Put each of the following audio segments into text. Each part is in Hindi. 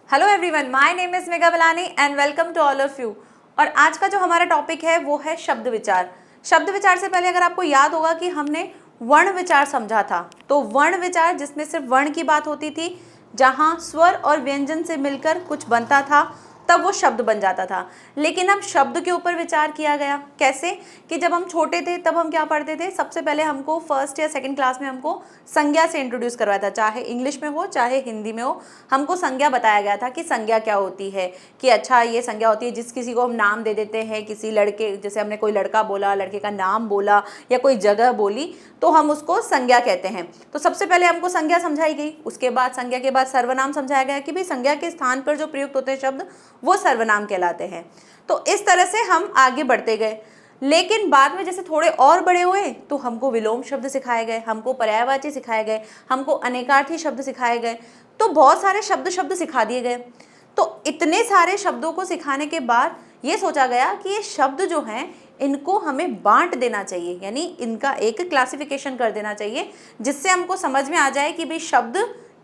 Hello everyone, my name is Megha Balani and welcome to all of you. और आज का जो हमारा टॉपिक है वो है शब्द विचार। शब्द विचार से पहले अगर आपको याद होगा कि हमने वर्ण विचार समझा था, तो वर्ण विचार जिसमें सिर्फ वर्ण की बात होती थी, जहाँ स्वर और व्यंजन से मिलकर कुछ बनता था तब वो शब्द बन जाता था। लेकिन अब शब्द के ऊपर विचार किया गया। कैसे कि जब हम छोटे थे तब हम क्या पढ़ते थे, सबसे पहले हमको फर्स्ट या सेकंड क्लास में हमको संज्ञा से इंट्रोड्यूस करवाया था, चाहे इंग्लिश में हो चाहे हिंदी में हो। हमको संज्ञा बताया गया था कि संज्ञा क्या होती है, कि अच्छा ये संज्ञा होती है जिस किसी को हम नाम दे देते हैं, किसी लड़के, जैसे हमने कोई लड़का बोला, लड़के का नाम बोला या कोई जगह बोली तो हम उसको संज्ञा कहते हैं। तो सबसे पहले हमको संज्ञा समझाई गई, उसके बाद संज्ञा के बाद सर्वनाम समझाया गया कि भाई संज्ञा के स्थान पर जो प्रयुक्त होते हैं शब्द वो सर्वनाम कहलाते हैं। तो इस तरह से हम आगे बढ़ते गए। लेकिन बाद में जैसे थोड़े और बड़े हुए तो हमको विलोम शब्द सिखाए गए, हमको पर्यायवाची सिखाए गए, हमको अनेकार्थी शब्द सिखाए गए, तो बहुत सारे शब्द सिखा दिए गए। तो इतने सारे शब्दों को सिखाने के बाद ये सोचा गया कि ये शब्द जो हैं इनको हमें बांट देना चाहिए, यानी इनका एक क्लासिफिकेशन कर देना चाहिए जिससे हमको समझ में आ जाए कि भाई शब्द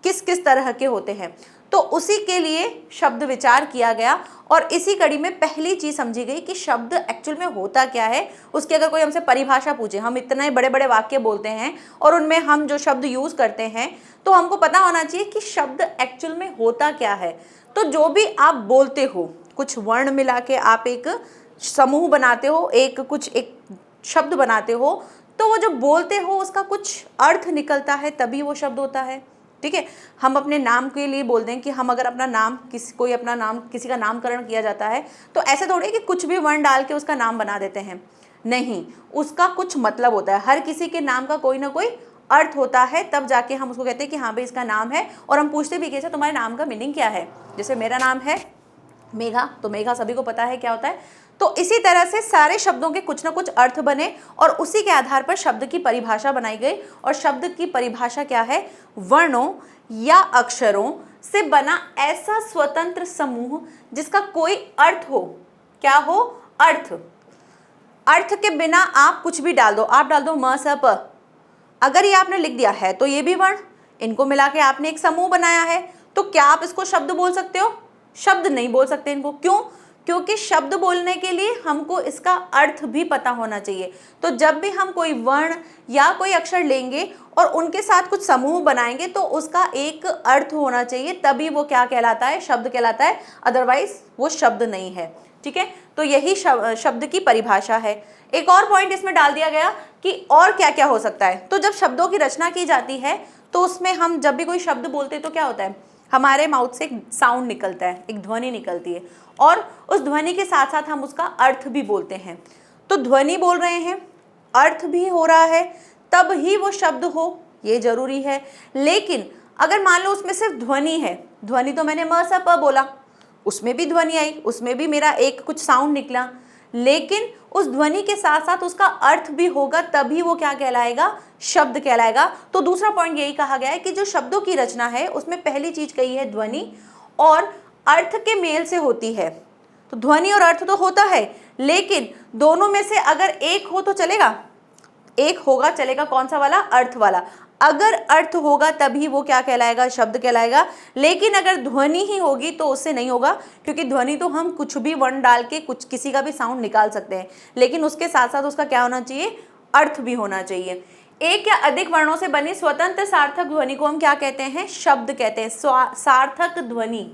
किस किस तरह के होते हैं। तो उसी के लिए शब्द विचार किया गया और इसी कड़ी में पहली चीज समझी गई कि शब्द एक्चुअल में होता क्या है। उसकी अगर कोई हमसे परिभाषा पूछे, हम इतने बड़े बड़े वाक्य बोलते हैं और उनमें हम जो शब्द यूज करते हैं तो हमको पता होना चाहिए कि शब्द एक्चुअल में होता क्या है। तो जो भी आप बोलते हो, कुछ वर्ण मिला के आप एक समूह बनाते हो, एक शब्द बनाते हो, तो वो जो बोलते हो उसका कुछ अर्थ निकलता है तभी वो शब्द होता है। ठीक है, हम अपने नाम के लिए बोलते हैं कि हम अगर अपना नाम किसी का नामकरण किया जाता है तो ऐसे थोड़ी कि कुछ भी वर्ण डाल के उसका नाम बना देते हैं, नहीं, उसका कुछ मतलब होता है। हर किसी के नाम का कोई ना कोई अर्थ होता है, तब जाके हम उसको कहते हैं कि हाँ भाई इसका नाम है। और हम पूछते भी कैसे, तुम्हारे नाम का मीनिंग क्या है। जैसे मेरा नाम है मेघा, तो मेघा सभी को पता है क्या होता है। तो इसी तरह से सारे शब्दों के कुछ ना कुछ अर्थ बने और उसी के आधार पर शब्द की परिभाषा बनाई गई। और शब्द की परिभाषा क्या है, वर्णों या अक्षरों से बना ऐसा स्वतंत्र समूह जिसका कोई अर्थ हो। क्या हो, अर्थ। अर्थ के बिना आप कुछ भी डाल दो, आप डाल दो म स प, अगर ये आपने लिख दिया है तो ये भी वर्ण, इनको मिला के आपने एक समूह बनाया है, तो क्या आप इसको शब्द बोल सकते हो? शब्द नहीं बोल सकते इनको। क्यों? क्योंकि शब्द बोलने के लिए हमको इसका अर्थ भी पता होना चाहिए। तो जब भी हम कोई वर्ण या कोई अक्षर लेंगे और उनके साथ कुछ समूह बनाएंगे तो उसका एक अर्थ होना चाहिए, तभी वो क्या कहलाता है, शब्द कहलाता है, अदरवाइज वो शब्द नहीं है। ठीक है, तो यही शब्द की परिभाषा है। एक और पॉइंट इसमें डाल दिया गया कि और क्या क्या हो सकता है। तो जब शब्दों की रचना की जाती है तो उसमें हम जब भी कोई शब्द बोलते हैं तो क्या होता है, हमारे माउथ से एक साउंड निकलता है, एक ध्वनि निकलती है, और उस ध्वनि के साथ साथ हम उसका अर्थ भी बोलते हैं। तो ध्वनि बोल रहे हैं, अर्थ भी हो रहा है, तब ही वो शब्द हो, ये जरूरी है। लेकिन अगर मान लो उसमें सिर्फ ध्वनि है, ध्वनि तो मैंने म स प बोला, उसमें भी ध्वनि आई, उसमें भी मेरा एक कुछ साउंड निकला, लेकिन उस ध्वनि के साथ साथ उसका अर्थ भी होगा, तभी वो क्या कहलाएगा, शब्द कहलाएगा। तो दूसरा पॉइंट यही कहा गया है कि जो शब्दों की रचना है उसमें पहली चीज कही है ध्वनि और अर्थ के मेल से होती है। तो ध्वनि और अर्थ तो होता है, लेकिन दोनों में से अगर एक हो तो चलेगा, एक होगा चलेगा, कौन सा वाला, अर्थ वाला। अगर अर्थ होगा तभी वो क्या कहलाएगा, शब्द कहलाएगा। लेकिन अगर ध्वनि ही होगी तो उससे नहीं होगा, क्योंकि ध्वनि तो हम कुछ भी वर्ण डाल के कुछ किसी का भी साउंड निकाल सकते हैं, लेकिन उसके साथ साथ उसका क्या होना चाहिए, अर्थ भी होना चाहिए। एक या अधिक वर्णों से बनी स्वतंत्र सार्थक ध्वनि को हम क्या कहते हैं, शब्द कहते हैं। सार्थक ध्वनि,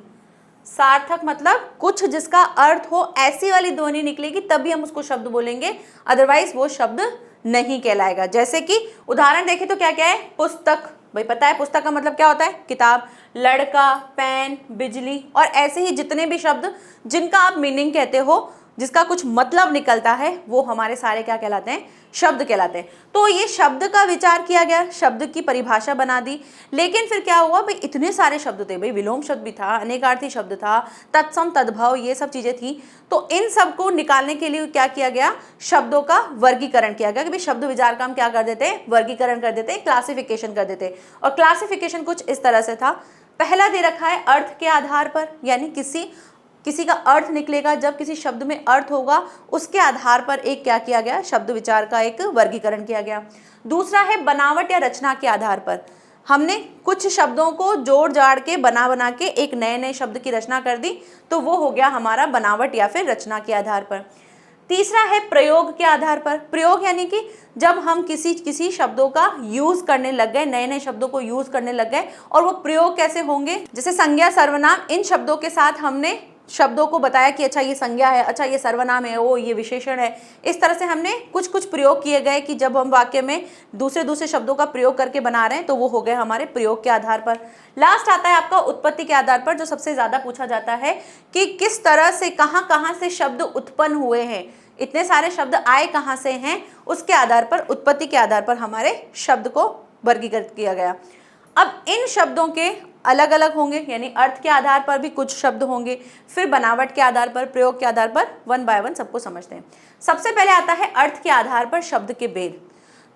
सार्थक मतलब कुछ जिसका अर्थ हो, ऐसी वाली ध्वनि निकलेगी तभी हम उसको शब्द बोलेंगे, अदरवाइज वो शब्द नहीं कहलाएगा। जैसे कि उदाहरण देखें तो क्या क्या है, पुस्तक, भाई पता है पुस्तक का मतलब क्या होता है, किताब, लड़का, पेन, बिजली, और ऐसे ही जितने भी शब्द जिनका आप मीनिंग कहते हो, जिसका कुछ मतलब निकलता है, वो हमारे सारे क्या कहलाते हैं, शब्द कहलाते हैं। तो ये शब्द का विचार किया गया, शब्द की परिभाषा बना दी। लेकिन फिर क्या हुआ, भाई इतने सारे शब्द थे, भाई विलोम शब्द भी था, अनेकार्थी शब्द था, तत्सम तद्भव, ये सब चीजें थी। तो इन सब को निकालने के लिए क्या किया गया, शब्दों का वर्गीकरण किया गया कि भाई शब्द विचार का हम क्या कर देते हैं, वर्गीकरण कर देते हैं, क्लासिफिकेशन कर देते हैं। और क्लासिफिकेशन कुछ इस तरह से था, पहला दे रखा है अर्थ के आधार पर, यानी किसी का अर्थ निकलेगा, जब किसी शब्द में अर्थ होगा उसके आधार पर एक क्या किया गया, शब्द विचार का एक वर्गीकरण किया गया। दूसरा है बनावट या रचना के आधार पर, हमने कुछ शब्दों को जोड़ जाड़ के बना के एक नए नए शब्द की रचना कर दी, तो वो हो गया हमारा बनावट या फिर रचना के आधार पर। तीसरा है प्रयोग के आधार पर। प्रयोग यानी कि जब हम किसी शब्दों का यूज करने लग गए, नए नए शब्दों को यूज करने लग गए, और वो प्रयोग कैसे होंगे, जैसे संज्ञा सर्वनाम, इन शब्दों के साथ हमने शब्दों को बताया कि अच्छा ये संज्ञा है, अच्छा ये सर्वनाम है, ओ ये विशेषण है। इस तरह से हमने कुछ कुछ प्रयोग किए गए कि जब हम वाक्य में दूसरे शब्दों का प्रयोग करके बना रहे हैं तो वो हो गए हमारे प्रयोग के आधार पर। लास्ट आता है आपका उत्पत्ति के आधार पर, जो सबसे ज्यादा पूछा जाता है कि किस तरह से कहाँ से शब्द उत्पन्न हुए हैं, इतने सारे शब्द आए कहाँ से हैं, उसके आधार पर, उत्पत्ति के आधार पर हमारे शब्द को वर्गीकृत किया गया। अब इन शब्दों के अलग अलग होंगे, यानी अर्थ के आधार पर भी कुछ शब्द होंगे, फिर बनावट के आधार पर, प्रयोग के आधार पर, वन बाय वन सबको समझते हैं। सबसे पहले आता है अर्थ के आधार पर शब्द के भेद।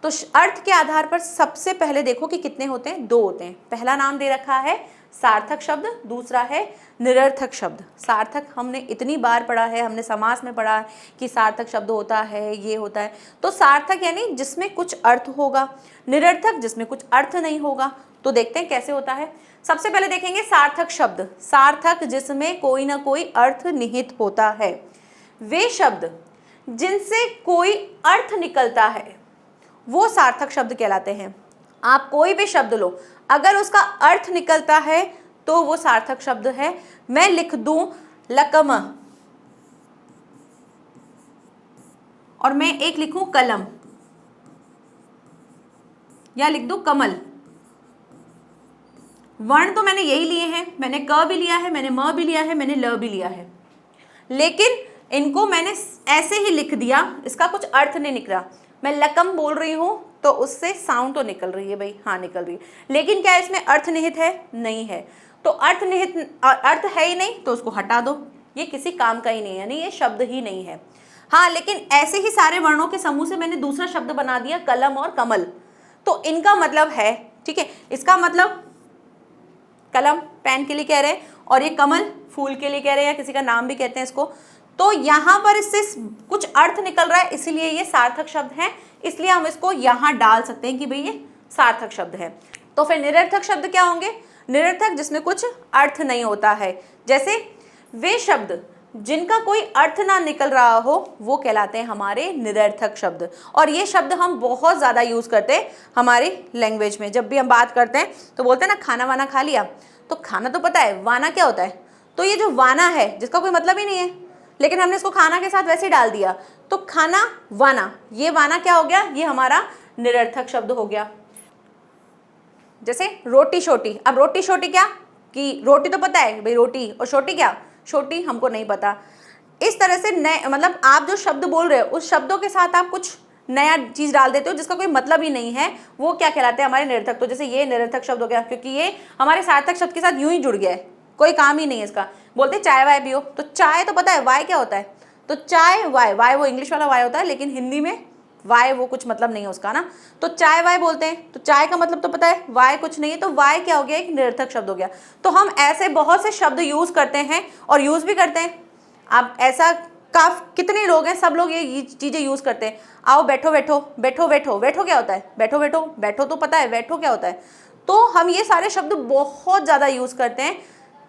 तो अर्थ के आधार पर सबसे पहले देखो कि कितने होते हैं, 2 होते हैं। पहला नाम दे रखा है सार्थक शब्द, दूसरा है निरर्थक शब्द। सार्थक हमने इतनी बार पढ़ा है, हमने समास में पढ़ा है कि सार्थक शब्द होता है, ये होता है। तो सार्थक यानी जिसमें कुछ अर्थ होगा, निरर्थक जिसमें कुछ अर्थ नहीं होगा। तो देखते हैं कैसे होता है। सबसे पहले देखेंगे सार्थक शब्द। सार्थक जिसमें कोई ना कोई अर्थ निहित होता है। वे शब्द जिनसे कोई अर्थ निकलता है वो सार्थक शब्द कहलाते हैं। आप कोई भी शब्द लो, अगर उसका अर्थ निकलता है तो वो सार्थक शब्द है। मैं लिख दूं लकम और मैं एक लिखूं कलम, या लिख दूं कमल। वर्ण तो मैंने यही लिए हैं, मैंने क भी लिया है, मैंने म भी लिया है, मैंने ल भी लिया है, लेकिन इनको मैंने ऐसे ही लिख दिया, इसका कुछ अर्थ नहीं निकला। मैं लकम बोल रही हूं तो उससे साउंड तो निकल रही है भाई, हाँ निकल रही है, लेकिन क्या इसमें अर्थ निहित है? नहीं है। तो अर्थ है ही नहीं तो उसको हटा दो, ये किसी काम का ही नहीं है, यानी ये शब्द ही नहीं है। हाँ, लेकिन ऐसे ही सारे वर्णों के समूह से मैंने दूसरा शब्द बना दिया कलम और कमल, तो इनका मतलब है, ठीक है, इसका मतलब कलम पेन के लिए कह रहे हैं और ये कमल फूल के लिए कह रहे हैं, या किसी का नाम भी कहते हैं इसको। तो यहाँ पर इससे कुछ अर्थ निकल रहा है, इसलिए ये सार्थक शब्द है, इसलिए हम इसको यहाँ डाल सकते हैं कि भाई ये सार्थक शब्द है। तो फिर निरर्थक शब्द क्या होंगे? निरर्थक जिसमें कुछ अर्थ नहीं होता है। जैसे वे शब्द जिनका कोई अर्थ ना निकल रहा हो वो कहलाते हैं हमारे निरर्थक शब्द। और ये शब्द हम बहुत ज़्यादा यूज़ करते हैं हमारी लैंग्वेज में। जब भी हम बात करते हैं तो बोलते हैं ना खाना वाना खा लिया, तो खाना तो पता है, वाना क्या होता है? तो ये जो वाना है जिसका कोई मतलब ही नहीं है, लेकिन हमने इसको खाना के साथ वैसे ही डाल दिया, तो खाना वाना, ये वाना क्या हो गया? ये हमारा निरर्थक शब्द हो गया। जैसे रोटी शोटी, अब रोटी शोटी क्या कि रोटी तो पता है भाई रोटी, और शोटी क्या? छोटी हमको नहीं पता। इस तरह से नए मतलब आप जो शब्द बोल रहे हो उस शब्दों के साथ आप कुछ नया चीज डाल देते हो जिसका कोई मतलब ही नहीं है, वो क्या कहलाते हैं? हमारे निरर्थक। तो जैसे ये निरर्थक शब्द हो गया क्योंकि ये हमारे सार्थक शब्द के साथ यूं ही जुड़ गया है, कोई काम ही नहीं है इसका। बोलते चाय वाय पियो, तो चाय तो पता है वाय क्या होता है, तो चाय वाय, वाय वो इंग्लिश वाला वाय होता है, लेकिन हिंदी में वाय वो कुछ मतलब नहीं है उसका ना, तो चाय वाय बोलते हैं, तो चाय का मतलब तो पता है, वाय कुछ नहीं है, तो वाय क्या हो गया? एक निरर्थक शब्द हो गया। तो हम ऐसे बहुत से शब्द यूज करते हैं और यूज भी करते हैं। आप ऐसा कितने लोग हैं, सब लोग ये चीजें यूज करते हैं। आओ बैठो बैठो, बैठो बैठो, बैठो क्या होता है? बैठो बैठो, बैठो तो पता है, बैठो क्या होता है? तो हम ये सारे शब्द बहुत ज्यादा यूज करते हैं,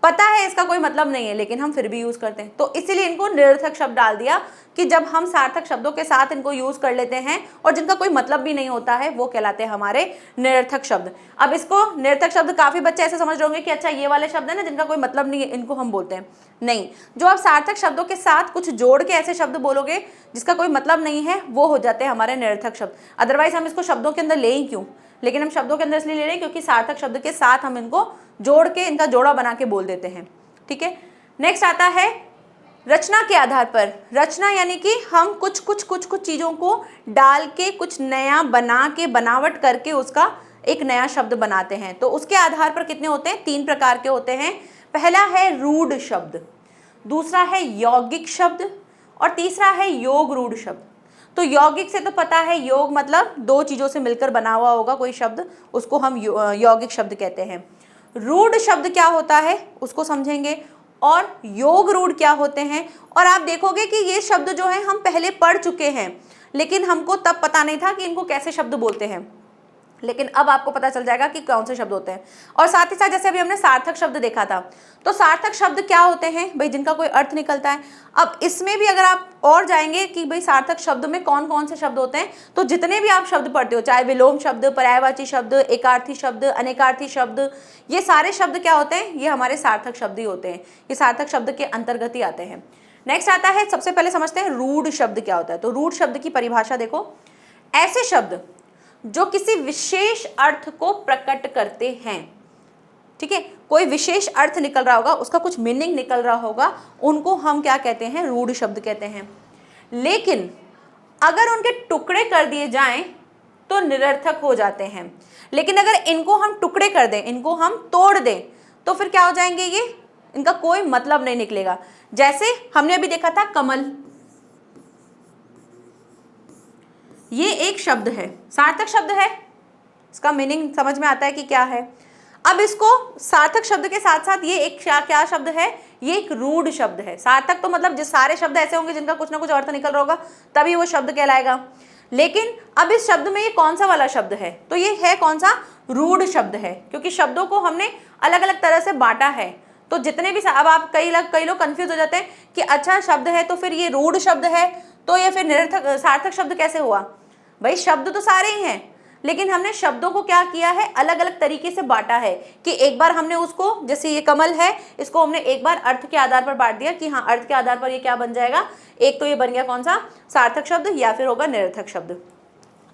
पता है इसका कोई मतलब नहीं है, लेकिन हम फिर भी यूज करते हैं। तो इसीलिए इनको निरर्थक शब्द डाल दिया कि जब हम सार्थक शब्दों के साथ इनको यूज कर लेते हैं और जिनका कोई मतलब भी नहीं होता है वो कहलाते हैं हमारे निरर्थक शब्द। अब इसको निरर्थक शब्द काफी बच्चे ऐसे समझ रहे होंगे कि अच्छा ये वाले शब्द है ना जिनका कोई मतलब नहीं है, इनको हम बोलते हैं। नहीं, जो आप सार्थक शब्दों के साथ कुछ जोड़ के ऐसे शब्द बोलोगे जिसका कोई मतलब नहीं है वो हो जाते हैं हमारे निरर्थक शब्द। अदरवाइज हम इसको शब्दों के अंदर ले ही क्यों, लेकिन हम शब्दों के अंदर इसलिए ले रहे हैं क्योंकि सार्थक शब्द के साथ हम इनको जोड़ के इनका जोड़ा बना के बोल देते हैं। ठीक है, नेक्स्ट आता है रचना के आधार पर। रचना यानी कि हम कुछ चीज़ों को डाल के कुछ नया बना के बनावट करके उसका एक नया शब्द बनाते हैं। तो उसके आधार पर कितने होते हैं? 3 प्रकार के होते हैं। पहला है रूढ़ शब्द, दूसरा है यौगिक शब्द और तीसरा है योग रूढ़ शब्द। तो यौगिक से तो पता है, योग मतलब 2 चीज़ों से मिलकर बना हुआ होगा कोई शब्द, उसको हम यौगिक शब्द कहते हैं। रूढ़ शब्द क्या होता है उसको समझेंगे, और योग रूढ़ क्या होते हैं। और आप देखोगे कि ये शब्द जो है हम पहले पढ़ चुके हैं, लेकिन हमको तब पता नहीं था कि इनको कैसे शब्द बोलते हैं। लेकिन अब आपको पता चल जाएगा कि कौन से शब्द होते हैं। और साथ ही साथ जैसे अभी हमने सार्थक शब्द देखा था, तो सार्थक शब्द क्या होते हैं भाई, जिनका कोई अर्थ निकलता है। अब इसमें भी अगर आप और जाएंगे कि भाई सार्थक शब्द में कौन कौन से शब्द होते हैं, तो जितने भी आप शब्द पढ़ते हो, चाहे विलोम शब्द, पर्यायवाची शब्द, एकार्थी शब्द, अनेकार्थी शब्द, ये सारे शब्द क्या होते हैं, ये हमारे सार्थक शब्द ही होते हैं, ये सार्थक शब्द के अंतर्गत ही आते हैं। नेक्स्ट आता है, सबसे पहले समझते हैं रूढ़ शब्द क्या होता है। तो रूढ़ शब्द की परिभाषा देखो, ऐसे शब्द जो किसी विशेष अर्थ को प्रकट करते हैं, ठीक है, कोई विशेष अर्थ निकल रहा होगा, उसका कुछ मीनिंग निकल रहा होगा, उनको हम क्या कहते हैं, रूढ़ शब्द कहते हैं। लेकिन अगर उनके टुकड़े कर दिए जाएं तो निरर्थक हो जाते हैं। लेकिन अगर इनको हम टुकड़े कर दें, इनको हम तोड़ दें, तो फिर क्या हो जाएंगे, ये इनका कोई मतलब नहीं निकलेगा। जैसे हमने अभी देखा था कमल, ये एक शब्द है, सार्थक शब्द है, इसका मीनिंग समझ में आता है कि क्या है। अब इसको सार्थक शब्द के साथ साथ ये एक क्या शब्द है, ये एक रूढ़ शब्द है। सार्थक तो मतलब जिस सारे शब्द ऐसे होंगे जिनका कुछ ना कुछ अर्थ निकल रहा होगा, तभी वो शब्द कहलाएगा। लेकिन अब इस शब्द में ये कौन सा वाला शब्द है, तो ये है कौन सा, रूढ़ शब्द है, क्योंकि शब्दों को हमने अलग अलग तरह से बांटा है। तो जितने भी, अब आप कई लोग कंफ्यूज हो जाते हैं कि अच्छा शब्द है तो फिर ये रूढ़ शब्द है, तो ये फिर निरर्थक सार्थक शब्द कैसे हुआ। भाई शब्द तो सारे ही हैं, लेकिन हमने शब्दों को क्या किया है, अलग अलग तरीके से बांटा है। कि एक बार हमने उसको, जैसे ये कमल है, इसको हमने एक बार अर्थ के आधार पर बांट दिया कि हाँ अर्थ के आधार पर ये क्या बन जाएगा, एक तो ये बन गया कौन सा, सार्थक शब्द, या फिर होगा निरर्थक शब्द।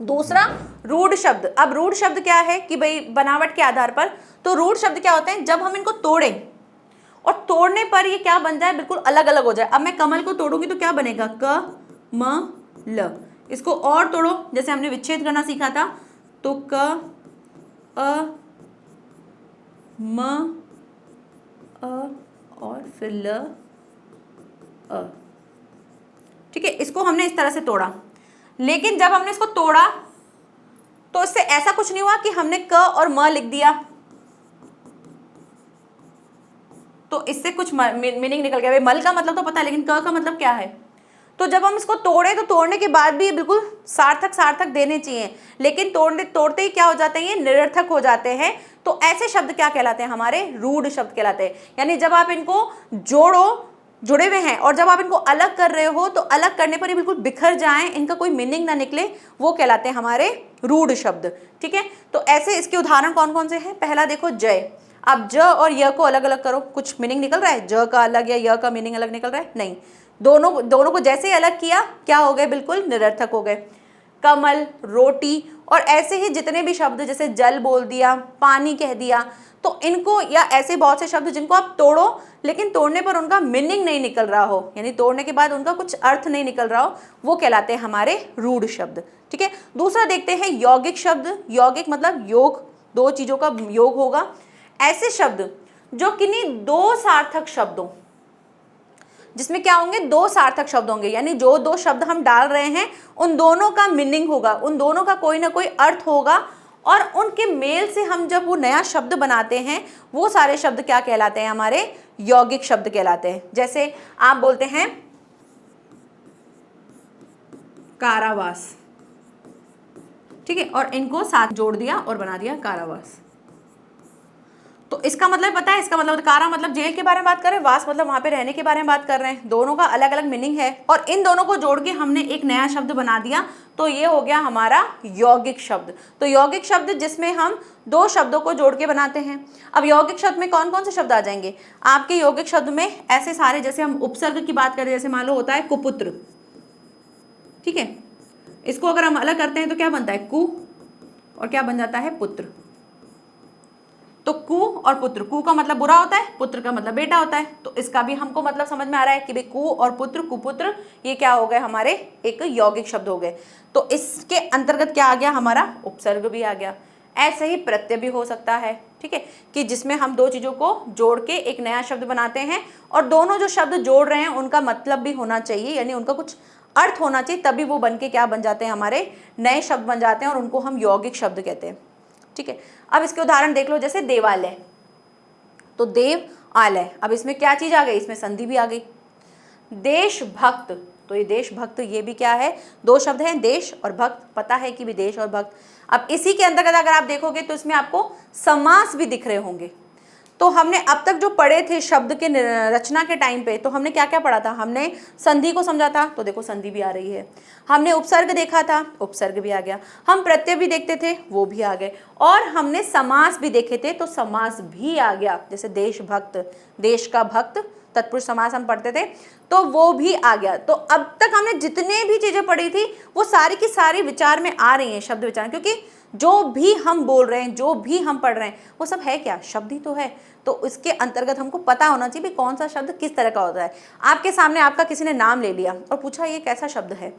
दूसरा रूढ़ शब्द। अब रूढ़ शब्द क्या है कि भाई बनावट के आधार पर, तो रूढ़ शब्द क्या होते हैं, जब हम इनको तोड़ें और तोड़ने पर ये क्या बन जाए, बिल्कुल अलग अलग हो जाए। अब मैं कमल को तोड़ूंगी तो क्या बनेगा, क म ल। इसको और तोड़ो, जैसे हमने विच्छेद करना सीखा था, तो क अ म अ और फिर ल अ, ठीक है, इसको हमने इस तरह से तोड़ा। लेकिन जब हमने इसको तोड़ा तो इससे ऐसा कुछ नहीं हुआ कि हमने क और म लिख दिया तो इससे कुछ मीनिंग निकल गया। भाई मल का मतलब तो पता है, लेकिन क का मतलब क्या है। तो जब हम इसको तोड़े तो तोड़ने के बाद भी ये बिल्कुल सार्थक देने चाहिए, लेकिन तोड़ते ही क्या हो जाते हैं, ये निरर्थक हो जाते हैं। तो ऐसे शब्द क्या कहलाते हैं, हमारे रूढ़ शब्द कहलाते हैं। यानी जब आप इनको जुड़े हुए हैं और जब आप इनको अलग कर रहे हो तो अलग करने पर ये बिल्कुल बिखर जाएं, इनका कोई मीनिंग ना निकले, वो कहलाते हैं हमारे रूढ़ शब्द। ठीक है, तो ऐसे इसके उदाहरण कौन कौन से हैं। पहला देखो जय। आप ज और य को अलग अलग करो, कुछ मीनिंग निकल रहा है, ज का अलग या य का मीनिंग अलग निकल रहा है, नहीं। दोनों को जैसे ही अलग किया क्या हो गए, बिल्कुल निरर्थक हो गए। कमल, रोटी और ऐसे ही जितने भी शब्द, जैसे जल बोल दिया, पानी कह दिया, तो इनको या ऐसे बहुत से शब्द जिनको आप तोड़ो लेकिन तोड़ने पर उनका मीनिंग नहीं निकल रहा हो, यानी तोड़ने के बाद उनका कुछ अर्थ नहीं निकल रहा हो, वो कहलाते हैं हमारे रूढ़ शब्द। ठीक है, दूसरा देखते हैं यौगिक शब्द। यौगिक मतलब योग, दो चीजों का योग होगा। ऐसे शब्द जो किन्हीं दो सार्थक शब्दों, जिसमें क्या होंगे, दो सार्थक शब्द होंगे, यानी जो दो शब्द हम डाल रहे हैं उन दोनों का मीनिंग होगा, उन दोनों का कोई ना कोई अर्थ होगा, और उनके मेल से हम जब वो नया शब्द बनाते हैं वो सारे शब्द क्या कहलाते हैं, हमारे यौगिक शब्द कहलाते हैं। जैसे आप बोलते हैं कारावास, ठीक है, और इनको साथ जोड़ दिया और बना दिया कारावास। तो इसका मतलब पता है, इसका मतलब कारा मतलब जेल के बारे में बात कर रहे हैं, वास मतलब वहां पे रहने के बारे में बात कर रहे हैं। दोनों का अलग अलग मीनिंग है और इन दोनों को जोड़ के हमने एक नया शब्द बना दिया, तो ये हो गया हमारा यौगिक शब्द। तो यौगिक शब्द जिसमें हम दो शब्दों को जोड़ के बनाते हैं। अब यौगिक शब्द में कौन कौन से शब्द आ जाएंगे आपके यौगिक शब्द में, ऐसे सारे, जैसे हम उपसर्ग की बात करें, जैसे मान लो होता है कुपुत्र, ठीक है, इसको अगर हम अलग करते हैं तो क्या बनता है, कु, और क्या बन जाता है, पुत्र। तो कु और पुत्र, कु का मतलब बुरा होता है, पुत्र का मतलब बेटा होता है। तो इसका भी हमको मतलब समझ में आ रहा है कि भाई कु और पुत्र, कुपुत्र, ये क्या हो गए, हमारे एक यौगिक शब्द हो गए। तो इसके अंतर्गत क्या आ गया, हमारा उपसर्ग भी आ गया। ऐसे ही प्रत्यय भी हो सकता है, ठीक है, कि जिसमें हम दो चीजों को जोड़ के एक नया शब्द बनाते हैं, और दोनों जो शब्द जोड़ रहे हैं उनका मतलब भी होना चाहिए, यानी उनका कुछ अर्थ होना चाहिए, तभी वो बन के क्या बन जाते हैं, हमारे नए शब्द बन जाते हैं, और उनको हम यौगिक शब्द कहते हैं। ठीक है, अब इसके उदाहरण देख लो, जैसे देवालय, तो देव आलय। अब इसमें क्या चीज आ गई, इसमें संधि भी आ गई। देशभक्त, तो ये देशभक्त, ये भी क्या है, दो शब्द हैं, देश और भक्त, पता है कि विदेश और भक्त। अब इसी के अंतर्गत अगर आप देखोगे तो इसमें आपको समास भी दिख रहे होंगे। तो हमने अब तक जो पढ़े थे शब्द के रचना के टाइम पे, तो हमने क्या क्या पढ़ा था, हमने संधि को समझा था, तो देखो संधि भी आ रही है। हमने उपसर्ग देखा था, उपसर्ग भी आ गया। हम प्रत्यय भी देखते थे, वो भी आ गए। और हमने समास भी देखे थे, तो समास भी आ गया। जैसे देशभक्त, देश का भक्त, तत्पुरुष समास हम पढ़ते थे, तो वो भी आ गया। तो अब तक हमने जितने भी चीजें पढ़ी थी वो सारी की सारी विचार में आ रही हैं, शब्द विचार, क्योंकि जो भी हम बोल रहे हैं, जो भी हम पढ़ रहे हैं, वो सब है क्या, शब्द ही तो है। तो इसके अंतर्गत हमको पता होना चाहिए भी कौन सा शब्द किस तरह का होता है। आपके सामने आपका किसी ने नाम ले लिया और पूछा ये कैसा शब्द है,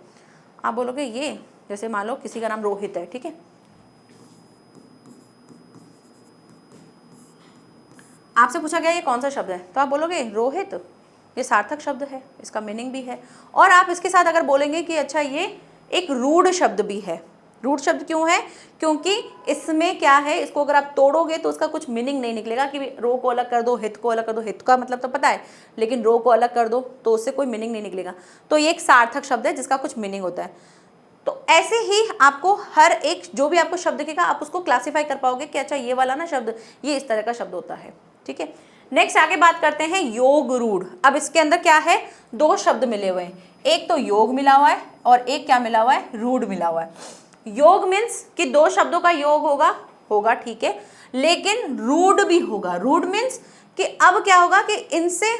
आप बोलोगे ये, जैसे मान लो किसी का नाम रोहित है, ठीक है, आपसे पूछा गया ये कौन सा शब्द है, तो आप बोलोगे रोहित, ये सार्थक शब्द है, इसका मीनिंग भी है। और आप इसके साथ अगर बोलेंगे कि अच्छा ये एक रूढ़ शब्द भी है। रूढ़ शब्द क्यों है, क्योंकि इसमें क्या है, इसको अगर आप तोड़ोगे तो उसका कुछ मीनिंग नहीं निकलेगा कि रो को अलग कर दो, हित को अलग कर दो, हित का मतलब तो पता है, लेकिन रो को अलग कर दो तो उससे कोई मीनिंग नहीं निकलेगा। तो ये एक सार्थक शब्द है जिसका कुछ मीनिंग होता है। तो ऐसे ही आपको हर एक जो भी आपको शब्द दिखेगा आप उसको क्लासीफाई कर पाओगे कि अच्छा ये वाला ना शब्द ये इस तरह का शब्द होता है, ठीक है। नेक्स्ट आगे बात करते हैं योग रूढ़। अब इसके अंदर क्या है, दो शब्द मिले हुए हैं, एक तो योग मिला हुआ है और एक क्या मिला हुआ है, रूढ़ मिला हुआ है। योग मीन्स कि दो शब्दों का योग होगा ठीक है, लेकिन रूढ़ भी होगा। रूढ़ मीन्स कि अब क्या होगा कि इनसे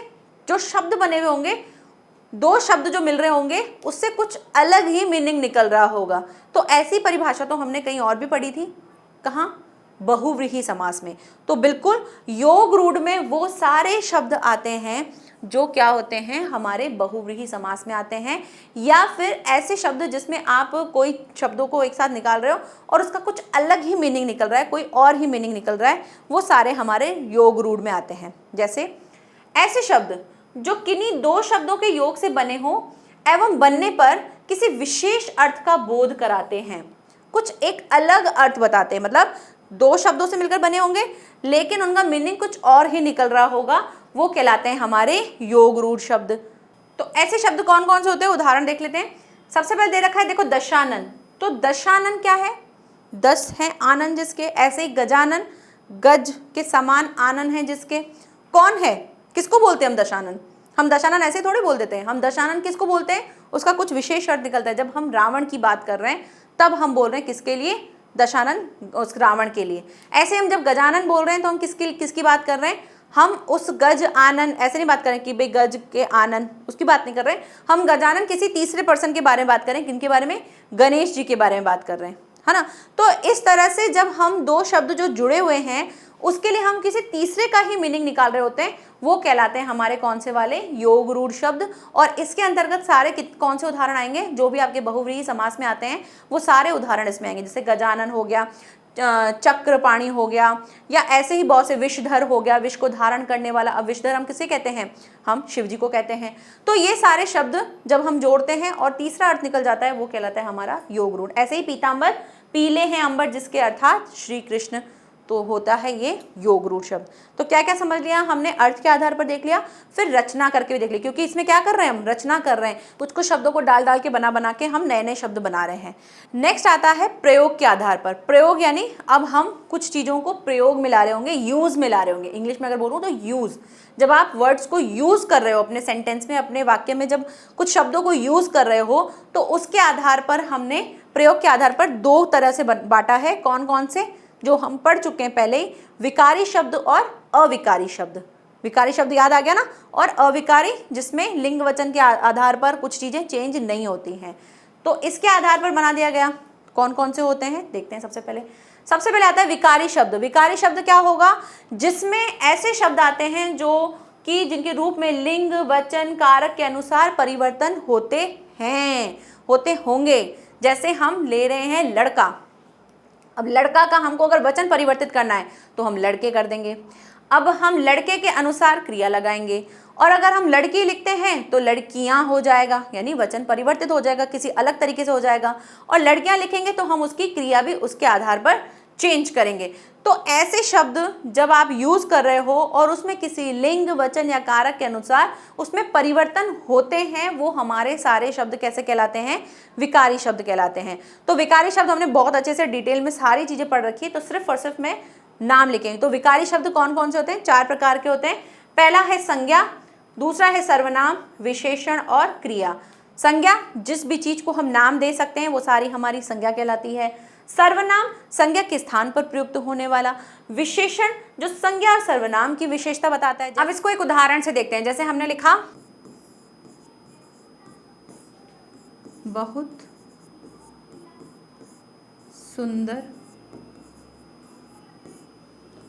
जो शब्द बने हुए होंगे, दो शब्द जो मिल रहे होंगे उससे कुछ अलग ही मीनिंग निकल रहा होगा। तो ऐसी परिभाषा तो हमने कहीं और भी पढ़ी थी, कहाँ, बहुव्रीहि समास में। तो बिल्कुल योग रूढ़ में वो सारे शब्द आते हैं जो क्या होते हैं, हमारे बहुव्रीहि समास में आते हैं, या फिर ऐसे शब्द जिसमें आप कोई शब्दों को एक साथ निकाल रहे हो और उसका कुछ अलग ही मीनिंग निकल रहा है, कोई और ही मीनिंग निकल रहा है, वो सारे हमारे योग रूढ़ में आते हैं। जैसे ऐसे शब्द जो किन्हीं दो शब्दों के योग से बने हों एवं बनने पर किसी विशेष अर्थ का बोध कराते हैं, कुछ एक अलग अर्थ बताते हैं, मतलब दो शब्दों से मिलकर बने होंगे लेकिन उनका मीनिंग कुछ और ही निकल रहा होगा, वो कहलाते हैं हमारे योग रूढ़ शब्द। तो ऐसे शब्द कौन कौन से होते हैं, उदाहरण देख लेते हैं। सबसे पहले दे रखा है देखो दशानन। तो दशानन क्या है, 10 है आनन जिसके, ऐसे ही गजानन, गज के समान आनन है जिसके। कौन है, किसको बोलते हैं हम दशानन, हम दशानन ऐसे थोड़ी बोल देते हैं, हम दशानन किसको बोलते हैं, उसका कुछ विशेष अर्थ निकलता है। जब हम रावण की बात कर रहे हैं तब हम बोल रहे हैं किसके लिए, दशानन, उस रावण के लिए। ऐसे हम जब गजानन बोल रहे हैं तो हम किसकी बात कर रहे हैं, हम उस गज आनन, ऐसे नहीं बात करें कि भाई गज के आनन, उसकी बात नहीं कर रहे हैं हम। गजानन किसी तीसरे पर्सन के बारे में बात करें, किनके बारे में, गणेश जी के बारे में बात कर रहे हैं, है ना। तो इस तरह से जब हम दो शब्द जो जुड़े हुए हैं उसके लिए हम किसी तीसरे का ही मीनिंग निकाल रहे होते हैं, वो कहलाते हैं हमारे कौन से वाले, योग रूढ़ शब्द। और इसके अंतर्गत सारे कौन से उदाहरण आएंगे, जो भी आपके बहुव्रीहि समास में आते हैं वो सारे उदाहरण इसमें आएंगे। जैसे गजानन हो गया, चक्रपाणी हो गया, या ऐसे ही बहुत से, विषधर हो गया, विष को धारण करने वाला। अब विषधर हम किसे कहते हैं, हम शिव जी को कहते हैं। तो ये सारे शब्द जब हम जोड़ते हैं और तीसरा अर्थ निकल जाता है वो कहलाता है हमारा योग रूढ़। ऐसे ही पीताम्बर, पीले हैं अंबर जिसके, अर्थात श्री कृष्ण, तो होता है ये योग रूढ़ शब्द। तो क्या क्या समझ लिया हमने, अर्थ के आधार पर देख लिया, फिर रचना करके भी देख लिया, क्योंकि इसमें क्या कर रहे हैं हम, रचना कर रहे हैं, कुछ कुछ शब्दों को डाल डाल के बना के हम नए नए शब्द बना रहे हैं। नेक्स्ट आता है प्रयोग के आधार पर। प्रयोग यानी अब हम कुछ चीज़ों को प्रयोग में ला रहे होंगे, यूज में ला रहे होंगे। इंग्लिश में अगर बोलूँ तो यूज, जब आप वर्ड्स को यूज कर रहे हो अपने सेंटेंस में, अपने वाक्य में, जब कुछ शब्दों को यूज कर रहे हो तो उसके आधार पर हमने प्रयोग के आधार पर दो तरह से बांटा है। कौन कौन से, जो हम पढ़ चुके हैं पहले ही, विकारी शब्द और अविकारी शब्द। विकारी शब्द याद आ गया ना, और अविकारी जिसमें लिंग वचन के आधार पर कुछ चीजें चेंज नहीं होती हैं, तो इसके आधार पर बना दिया गया। कौन कौन से होते हैं देखते हैं। सबसे पहले आता है विकारी शब्द। विकारी शब्द क्या होगा, जिसमें ऐसे शब्द आते हैं जो कि जिनके रूप में लिंग वचन कारक के अनुसार परिवर्तन होते होंगे। जैसे हम ले रहे हैं लड़का, अब लड़का का हमको अगर वचन परिवर्तित करना है तो हम लड़के कर देंगे। अब हम लड़के के अनुसार क्रिया लगाएंगे, और अगर हम लड़की लिखते हैं तो लड़कियां हो जाएगा, यानी वचन परिवर्तित हो जाएगा, किसी अलग तरीके से हो जाएगा। और लड़कियां लिखेंगे तो हम उसकी क्रिया भी उसके आधार पर चेंज करेंगे। तो ऐसे शब्द जब आप यूज कर रहे हो और उसमें किसी लिंग, वचन या कारक के अनुसार उसमें परिवर्तन होते हैं, वो हमारे सारे शब्द कैसे कहलाते हैं? विकारी शब्द कहलाते हैं। तो विकारी शब्द हमने बहुत अच्छे से डिटेल में सारी चीजें पढ़ रखी है, तो सिर्फ और सिर्फ मैं नाम लिखेंगे। तो विकारी शब्द कौन कौन से होते हैं? 4 प्रकार के होते हैं। पहला है संज्ञा, दूसरा है सर्वनाम, विशेषण और क्रिया। संज्ञा जिस भी चीज को हम नाम दे सकते हैं वो सारी हमारी संज्ञा कहलाती है। सर्वनाम संज्ञा के स्थान पर प्रयुक्त होने वाला। विशेषण जो संज्ञा और सर्वनाम की विशेषता बताता है। अब इसको एक उदाहरण से देखते हैं। जैसे हमने लिखा बहुत सुंदर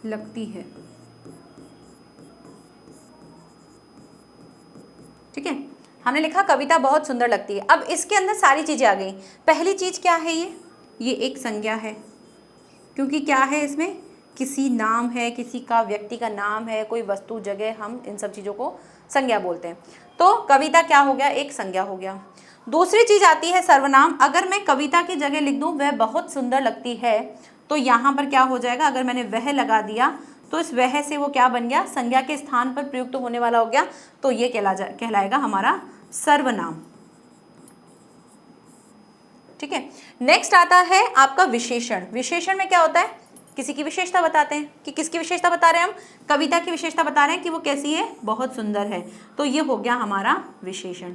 लगती है, ठीक है। हमने लिखा कविता बहुत सुंदर लगती है। अब इसके अंदर सारी चीजें आ गई। पहली चीज क्या है? ये एक संज्ञा है, क्योंकि क्या है इसमें? किसी नाम है, किसी का व्यक्ति का नाम है, कोई वस्तु, जगह, हम इन सब चीज़ों को संज्ञा बोलते हैं। तो कविता क्या हो गया? एक संज्ञा हो गया। दूसरी चीज़ आती है सर्वनाम। अगर मैं कविता की जगह लिख दूं वह बहुत सुंदर लगती है, तो यहाँ पर क्या हो जाएगा? अगर मैंने वह लगा दिया तो इस वह से वो क्या बन गया? संज्ञा के स्थान पर प्रयुक्त होने वाला हो गया। तो ये कहलाएगा हमारा सर्वनाम, ठीक है। नेक्स्ट आता है आपका विशेषण। विशेषण में क्या होता है? किसी की विशेषता बताते हैं। कि किसकी विशेषता बता रहे हैं हम? कविता की विशेषता बता रहे हैं कि वो कैसी है? बहुत सुंदर है। तो ये हो गया हमारा विशेषण।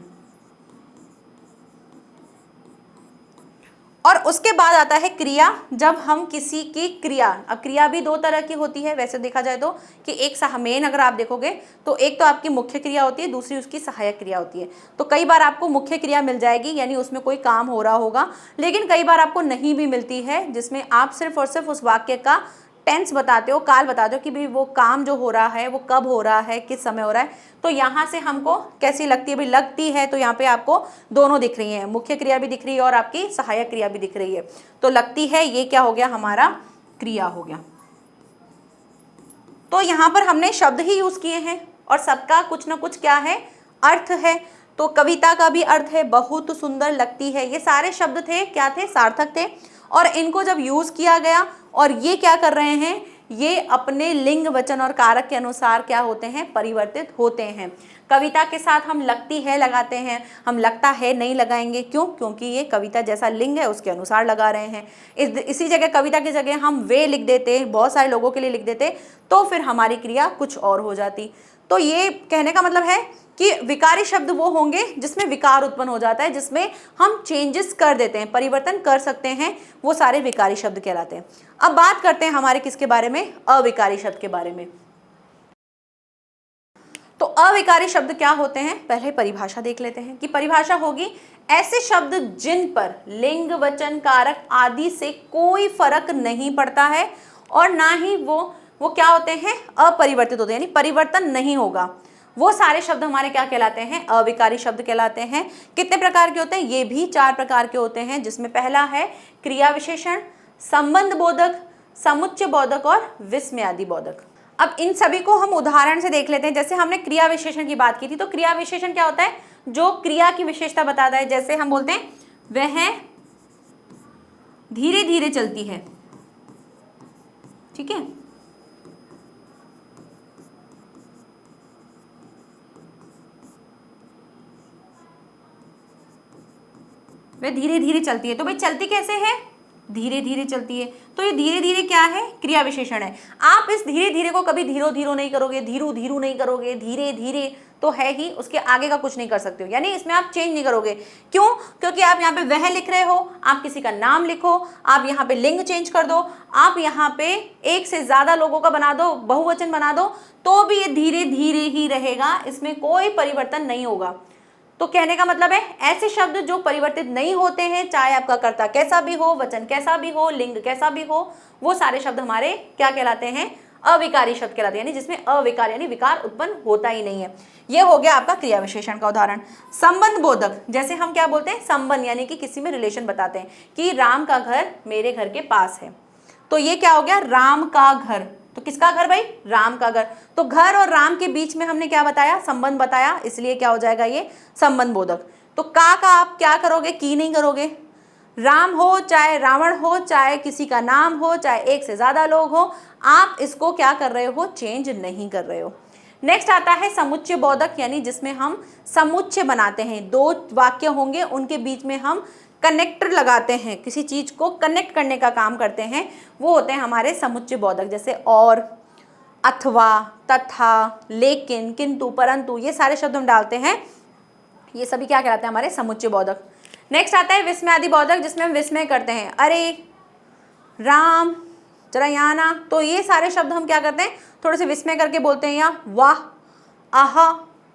और उसके बाद आता है क्रिया। जब हम किसी की क्रिया, अब क्रिया भी 2 तरह की होती है वैसे देखा जाए तो, कि एक मेन अगर आप देखोगे तो एक तो आपकी मुख्य क्रिया होती है, दूसरी उसकी सहायक क्रिया होती है। तो कई बार आपको मुख्य क्रिया मिल जाएगी, यानी उसमें कोई काम हो रहा होगा, लेकिन कई बार आपको नहीं भी मिलती है, जिसमें आप सिर्फ और सिर्फ उस वाक्य का टेंस बताते हो, काल बताते हो कि भाई वो काम जो हो रहा है वो कब हो रहा है, किस समय हो रहा है। तो यहाँ से हमको कैसी लगती है? भाई लगती है, तो यहाँ पे आपको दोनों दिख रही हैं, मुख्य क्रिया भी दिख रही है और आपकी सहायक क्रिया भी दिख रही है। तो लगती है, ये क्या हो गया? हमारा क्रिया हो गया। तो यहाँ पर हमने शब्द ही यूज किए हैं और सबका कुछ ना कुछ क्या है? अर्थ है। तो कविता का भी अर्थ है बहुत सुंदर लगती है। ये सारे शब्द थे, क्या थे? सार्थक थे। और इनको जब यूज किया गया और ये क्या कर रहे हैं? ये अपने लिंग, वचन और कारक के अनुसार क्या होते हैं? परिवर्तित होते हैं। कविता के साथ हम लगती है लगाते हैं, हम लगता है नहीं लगाएंगे। क्यों? क्योंकि ये कविता जैसा लिंग है उसके अनुसार लगा रहे हैं। इसी जगह कविता की जगह हम वे लिख देते, बहुत सारे लोगों के लिए लिख देते, तो फिर हमारी क्रिया कुछ और हो जाती। तो ये कहने का मतलब है कि विकारी शब्द वो होंगे जिसमें विकार उत्पन्न हो जाता है, जिसमें हम चेंजेस कर देते हैं, परिवर्तन कर सकते हैं, वो सारे विकारी शब्द कहलाते हैं। अब बात करते हैं हमारे किसके बारे में? अविकारी शब्द के बारे में। तो अविकारी शब्द क्या होते हैं? पहले परिभाषा देख लेते हैं कि परिभाषा होगी ऐसे शब्द जिन पर लिंग, वचन, कारक आदि से कोई फर्क नहीं पड़ता है और ना ही वो क्या होते हैं? अपरिवर्तित होते हैं, यानी परिवर्तन नहीं होगा। वो सारे शब्द हमारे क्या कहलाते हैं? अविकारी शब्द कहलाते हैं। कितने प्रकार के होते हैं? ये भी 4 प्रकार के होते हैं, जिसमें पहला है क्रिया विशेषण, संबंध बोधक, समुच्चय बोधक और विस्मयादि बोधक। अब इन सभी को हम उदाहरण से देख लेते हैं। जैसे हमने क्रिया विशेषण की बात की थी, तो क्रिया विशेषण क्या होता है? जो क्रिया की विशेषता बताता है। जैसे हम बोलते हैं वह धीरे धीरे चलती है, ठीक है। वह धीरे धीरे चलती है। तो भाई चलती कैसे है? धीरे धीरे चलती है। तो ये धीरे धीरे क्या है? क्रिया विशेषण है। आप इस धीरे धीरे को कभी धीरो धीरो नहीं करोगे, धीरू धीरू नहीं करोगे, धीरे धीरे तो है ही, उसके आगे का कुछ नहीं कर सकते हो, यानी इसमें आप चेंज नहीं करोगे। क्यों? क्योंकि आप यहाँ पे वह लिख रहे हो, आप किसी का नाम लिखो, आप यहाँ पे लिंग चेंज कर दो, आप यहाँ पे एक से ज्यादा लोगों का बना दो, बहुवचन बना दो, तो भी ये धीरे धीरे ही रहेगा, इसमें कोई परिवर्तन नहीं होगा। तो कहने का मतलब है ऐसे शब्द जो परिवर्तित नहीं होते हैं, चाहे आपका कर्ता कैसा भी हो, वचन कैसा भी हो, लिंग कैसा भी हो, वो सारे शब्द हमारे क्या कहलाते हैं? अविकारी शब्द कहलाते हैं, यानी जिसमें अविकार यानी विकार उत्पन्न होता ही नहीं है। ये हो गया आपका क्रिया विशेषण का उदाहरण। संबंध बोधक, जैसे हम क्या बोलते हैं? संबंध, यानी कि किसी में रिलेशन बताते हैं कि राम का घर मेरे घर के पास है। तो ये क्या हो गया? राम का घर। तो किसका घर भाई? राम का घर। तो घर और राम के बीच में हमने क्या बताया? संबंध बताया, इसलिए क्या हो जाएगा? ये संबंध बोधक। तो का आप क्या करोगे? की नहीं करोगे। राम हो चाहे रावण हो, चाहे किसी का नाम हो, चाहे एक से ज़्यादा लोग हो, आप इसको क्या कर रहे हो, चेंज नहीं कर रहे हो। नेक्स्ट आता है समुच्चय बोधक, यानी जिसमें हम समुच्चय बनाते हैं, दो वाक्य होंगे उनके बीच में हम कनेक्टर लगाते हैं, किसी चीज़ को कनेक्ट करने का काम करते हैं, वो होते हैं हमारे समुच्चय बोधक। जैसे और, अथवा, तथा, लेकिन, किंतु, परंतु, ये सारे शब्द हम डालते हैं, ये सभी क्या कहलाते हैं, हमारे समुच्चय बोधक। नेक्स्ट आता है विस्मयादि बोधक, जिसमें हम विस्मय करते हैं, अरे, राम, जरा यहाँ ना, तो ये सारे शब्द हम क्या करते हैं, थोड़े से विस्मय करके बोलते हैं, या वाह, आहा,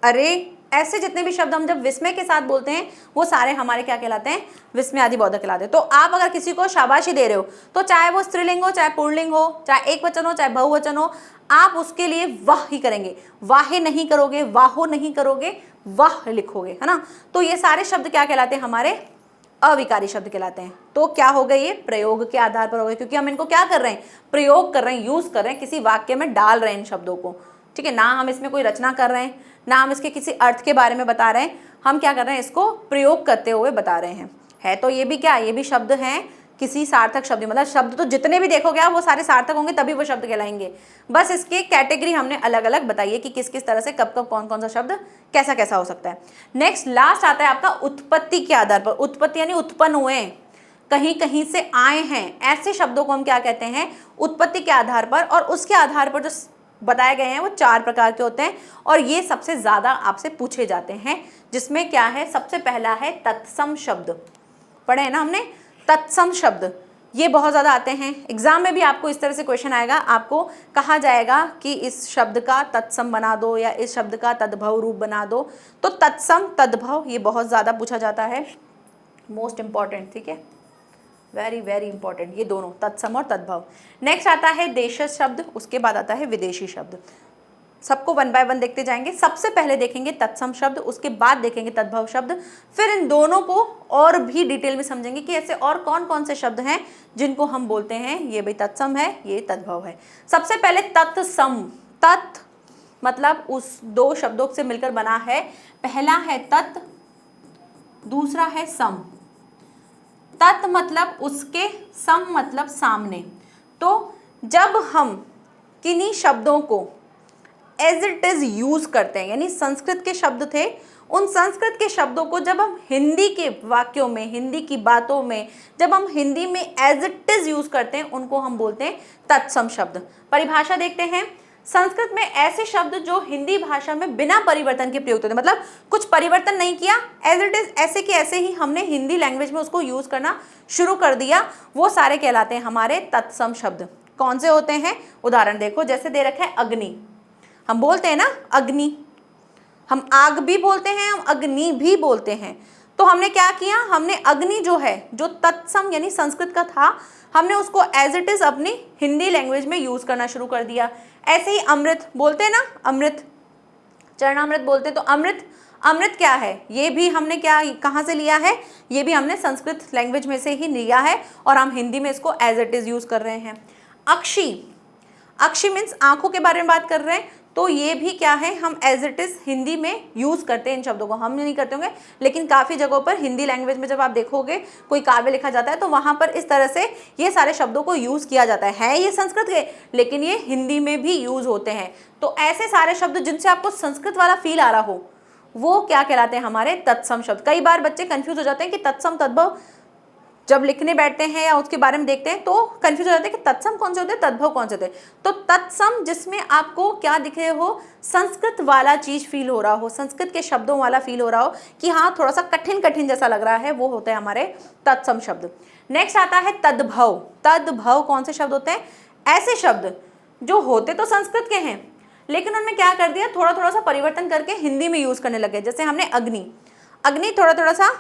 अरे, ऐसे जितने भी शब्द हम जब विस्मय के साथ बोलते हैं वो सारे हमारे क्या कहलाते हैं, विस्मयादि बोधक कहलाते हैं। तो आप अगर किसी को शाबाशी दे रहे हो, तो चाहे वो स्त्रीलिंग हो, चाहे पुल्लिंग हो, चाहे एक वचन हो, चाहे बहुवचन हो, आप उसके लिए वाह ही करेंगे, वाहे नहीं करोगे, वाहो नहीं करोगे, वाह लिखोगे, है ना। तो ये सारे शब्द क्या कहलाते हैं, हमारे अविकारी शब्द कहलाते हैं। तो क्या हो गए, ये प्रयोग के आधार पर हो गए, क्योंकि हम इनको क्या कर रहे हैं, प्रयोग कर रहे हैं, यूज कर रहे हैं, किसी वाक्य में डाल रहे हैं इन शब्दों को, ठीक है ना। हम इसमें कोई रचना कर रहे हैं, ना हम इसके किसी अर्थ के बारे में बता रहे हैं, हम क्या कर रहे हैं, इसको प्रयोग करते हुए बता रहे हैं। है तो ये भी क्या, ये भी शब्द हैं किसी सार्थक शब्द, मतलब शब्द तो जितने भी देखोगे आप वो सारे सार्थक होंगे, तभी वो शब्द कहलाएंगे। बस इसके कैटेगरी हमने अलग अलग बताई है कि किस किस तरह से कब कब कौन कौन सा शब्द कैसा कैसा हो सकता है। नेक्स्ट लास्ट आता है आपका उत्पत्ति के आधार पर। उत्पत्ति यानी उत्पन्न हुए, कहीं कहीं से आए हैं, ऐसे शब्दों को हम क्या कहते हैं, उत्पत्ति के आधार पर। और उसके आधार पर जो बताए गए हैं वो 4 प्रकार के होते हैं, और ये सबसे ज़्यादा आपसे पूछे जाते हैं, जिसमें क्या है, सबसे पहला है तत्सम शब्द। पढ़े हैं ना हमने, तत्सम शब्द, ये बहुत ज़्यादा आते हैं एग्जाम में भी। आपको इस तरह से क्वेश्चन आएगा, आपको कहा जाएगा कि इस शब्द का तत्सम बना दो या इस शब्द का तद्भव रूप बना दो। तो तत्सम, तद्भव, ये बहुत ज़्यादा पूछा जाता है, मोस्ट इंपॉर्टेंट, ठीक है, वेरी वेरी इंपॉर्टेंट, ये दोनों तत्सम और तद्भव। नेक्स्ट आता है देशज शब्द, उसके बाद आता है विदेशी शब्द। सबको 1 बाय 1 देखते जाएंगे। सबसे पहले देखेंगे तत्सम शब्द, उसके बाद देखेंगे तद्भव शब्द, फिर इन दोनों को और भी डिटेल में समझेंगे कि ऐसे और कौन कौन से शब्द हैं जिनको हम बोलते हैं ये भाई तत्सम है, ये तद्भव है। सबसे पहले तत्सम, तत् मतलब उस 2 शब्दों से मिलकर बना है, पहला है तत्, दूसरा है सम। तत् मतलब उसके, सम मतलब सामने। तो जब हम किन्हीं शब्दों को एज इट इज यूज करते हैं, यानी संस्कृत के शब्द थे, उन संस्कृत के शब्दों को जब हम हिंदी के वाक्यों में, हिंदी की बातों में, जब हम हिंदी में एज इट इज यूज करते हैं, उनको हम बोलते हैं तत्सम शब्द। परिभाषा देखते हैं। संस्कृत में ऐसे शब्द जो हिंदी भाषा में बिना परिवर्तन के प्रयुक्त होते हैं, मतलब कुछ परिवर्तन नहीं किया, एज इट इज ऐसे के ऐसे ही हमने हिंदी लैंग्वेज में उसको यूज करना शुरू कर दिया, वो सारे कहलाते हैं हमारे तत्सम शब्द। कौन से होते हैं, उदाहरण देखो, जैसे दे रखा है अग्नि, हम बोलते हैं ना अग्नि, हम आग भी बोलते हैं, हम अग्नि भी बोलते हैं। तो हमने क्या किया, हमने अग्नि जो है, जो तत्सम यानी संस्कृत का था, हमने उसको एज इट इज अपनी हिंदी लैंग्वेज में यूज करना शुरू कर दिया। ऐसे ही अमृत बोलते हैं ना, अमृत, चरणामृत बोलते हैं, तो अमृत, अमृत क्या है, ये भी हमने क्या, कहाँ से लिया है, ये भी हमने संस्कृत लैंग्वेज में से ही लिया है और हम हिंदी में इसको एज इट इज यूज कर रहे हैं। अक्षी, अक्षी मीन्स आंखों के बारे में बात कर रहे हैं, तो ये भी क्या है, हम एज इट इज हिंदी में यूज करते हैं इन शब्दों को। हम नहीं करते होंगे, लेकिन काफ़ी जगहों पर हिंदी लैंग्वेज में जब आप देखोगे कोई काव्य लिखा जाता है तो वहाँ पर इस तरह से ये सारे शब्दों को यूज़ किया जाता है ये संस्कृत के, लेकिन ये हिंदी में भी यूज़ होते हैं। तो ऐसे सारे शब्द जिनसे आपको संस्कृत वाला फील आ रहा हो, वो क्या कहलाते हैं, हमारे तत्सम शब्द। कई बार बच्चे कंफ्यूज हो जाते हैं कि तत्सम तद्भव जब लिखने बैठते हैं या उसके बारे में देखते हैं तो कंफ्यूज हो जाते हैं कि तत्सम कौन से होते हैं, तद्भव कौन से होते हैं। तो तत्सम जिसमें आपको क्या दिख रहे हो, संस्कृत वाला चीज़ फील हो रहा हो, संस्कृत के शब्दों वाला फील हो रहा हो कि हाँ थोड़ा सा कठिन कठिन जैसा लग रहा है, वो होते हैं हमारे तत्सम शब्द। नेक्स्ट आता है तद्भव। तद्भव कौन से शब्द होते हैं, ऐसे शब्द जो होते तो संस्कृत के हैं लेकिन उनमें क्या कर दिया, थोड़ा थोड़ा सा परिवर्तन करके हिंदी में यूज़ करने लगे। जैसे हमने अग्नि, अग्नि थोड़ा थोड़ा सा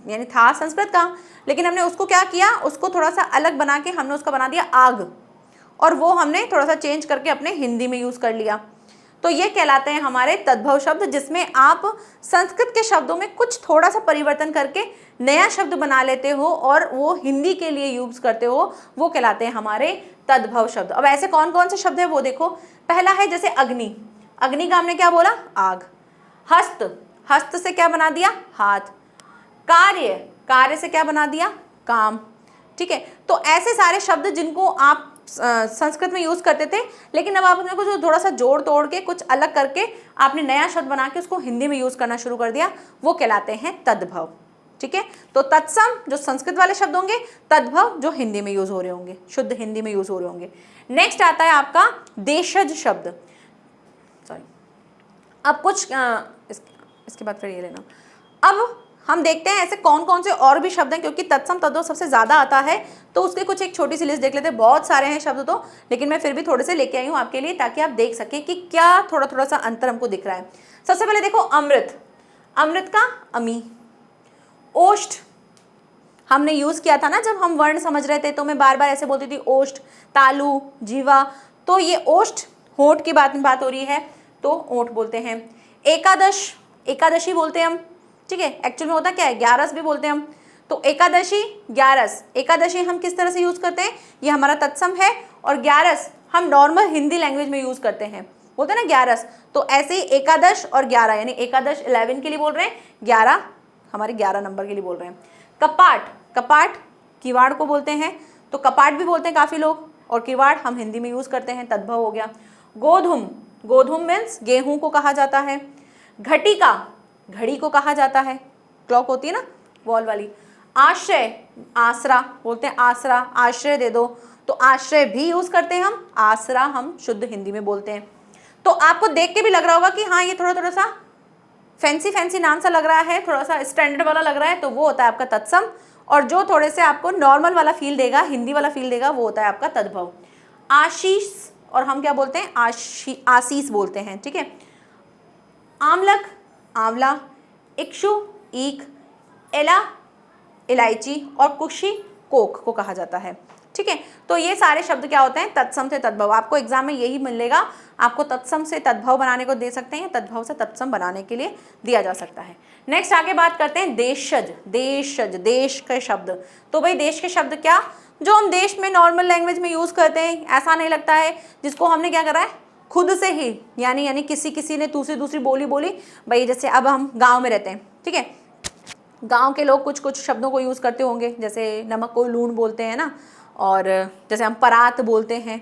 यानी था संस्कृत का, लेकिन हमने उसको क्या किया, उसको थोड़ा सा अलग बना के हमने उसका बना दिया आग, और वो हमने थोड़ा सा चेंज करके अपने हिंदी में यूज़ कर लिया। तो ये कहलाते हैं हमारे तद्भव शब्द, जिसमें आप संस्कृत के शब्दों में कुछ थोड़ा सा परिवर्तन करके नया शब्द बना लेते हो और वो हिंदी के लिए यूज़ करते हो, वो कहलाते हैं हमारे तद्भव शब्द। अब ऐसे कौन कौन से शब्द हैं वो देखो। पहला है जैसे अग्नि, अग्नि का हमने क्या बोला, आग। हस्त, हस्त से क्या बना दिया, हाथ। कार्य, कार्य से क्या बना दिया, काम, ठीक है। तो ऐसे सारे शब्द जिनको आप संस्कृत में यूज करते थे, लेकिन अब आपने कुछ थोड़ा सा जोड़ तोड़ के कुछ अलग करके आपने नया शब्द बना के उसको हिंदी में यूज करना शुरू कर दिया, वो कहलाते हैं तद्भव, ठीक है। तो तत्सम जो संस्कृत वाले शब्द होंगे, तद्भव जो हिंदी में यूज हो रहे होंगे, शुद्ध हिंदी में यूज हो रहे होंगे। नेक्स्ट आता है आपका देशज शब्द, सॉरी, अब कुछ इसके बाद फिर ये लेना। अब हम देखते हैं ऐसे कौन कौन से और भी शब्द हैं, क्योंकि तत्सम तद्भव सबसे ज़्यादा आता है, तो उसके कुछ एक छोटी सी लिस्ट देख लेते हैं। बहुत सारे हैं शब्द तो, लेकिन मैं फिर भी थोड़े से लेके आई हूँ आपके लिए, ताकि आप देख सकें कि क्या थोड़ा थोड़ा सा अंतर हमको दिख रहा है। सबसे पहले देखो अमृत, अमृत का अमी। ओष्ठ हमने यूज़ किया था ना जब हम वर्ण समझ रहे थे, तो मैं बार बार ऐसे बोलती थी ओष्ठ, तालु, जीवा, तो ये ओष्ठ होंठ की बात हो रही है, तो ओंठ बोलते हैं। एकादश, एकादशी बोलते हैं हम, ठीक है। एक्चुअल में होता क्या है, 11 भी बोलते हैं हम, तो एकादशी, 11, एकादशी हम किस तरह से यूज करते हैं, ये हमारा तत्सम है, और 11 हम नॉर्मल हिंदी लैंग्वेज में यूज करते हैं, बोलते हैं ना 11, तो ऐसे ही एकादश और 11, यानी एकादश 11 के लिए बोल रहे हैं, 11 हमारे 11 नंबर के लिए बोल रहे हैं। कपाट, कपाट किवाड़ को बोलते हैं, तो कपाट भी बोलते हैं काफ़ी लोग, और किवाड़ हम हिंदी में यूज करते हैं, तद्भव हो गया। गोधूम, गोधूम मीन्स गेहूं को कहा जाता है। घटिका, घड़ी को कहा जाता है, क्लॉक होती है ना वॉल वाली। आश्रय, आसरा बोलते हैं, आसरा, आश्रय दे दो, तो आश्रय भी यूज करते हैं हम, आसरा हम शुद्ध हिंदी में बोलते हैं। तो आपको देख के भी लग रहा होगा कि हाँ ये थोड़ा थोड़ा सा फैंसी फैंसी नाम सा लग रहा है, थोड़ा सा स्टैंडर्ड वाला लग रहा है, तो वो होता है आपका तत्सम, और जो थोड़े से आपको नॉर्मल वाला फील देगा, हिंदी वाला फील देगा, वो होता है आपका तद्भव। आशीष, और हम क्या बोलते हैं, आशीष बोलते हैं, ठीक है। आमलक, आंवला। इक्षु, ईख। एला, इलायची, और कुशी कोक को कहा जाता है, ठीक है। तो ये सारे शब्द क्या होते हैं, तत्सम से तद्भव। आपको एग्जाम में यही मिलेगा, आपको तत्सम से तद्भव बनाने को दे सकते हैं, या तद्भव से तत्सम बनाने के लिए दिया जा सकता है। नेक्स्ट आगे बात करते हैं देशज, देशज देश के शब्द। तो भाई देश के शब्द क्या, जो हम देश में नॉर्मल लैंग्वेज में यूज करते हैं, ऐसा नहीं लगता है जिसको हमने क्या करा है खुद से ही, यानी किसी ने दूसरी बोली बोली। भाई जैसे अब हम गाँव में रहते हैं, ठीक है, गांव के लोग कुछ कुछ शब्दों को यूज़ करते होंगे, जैसे नमक को लूण बोलते हैं ना, और जैसे हम परात बोलते हैं,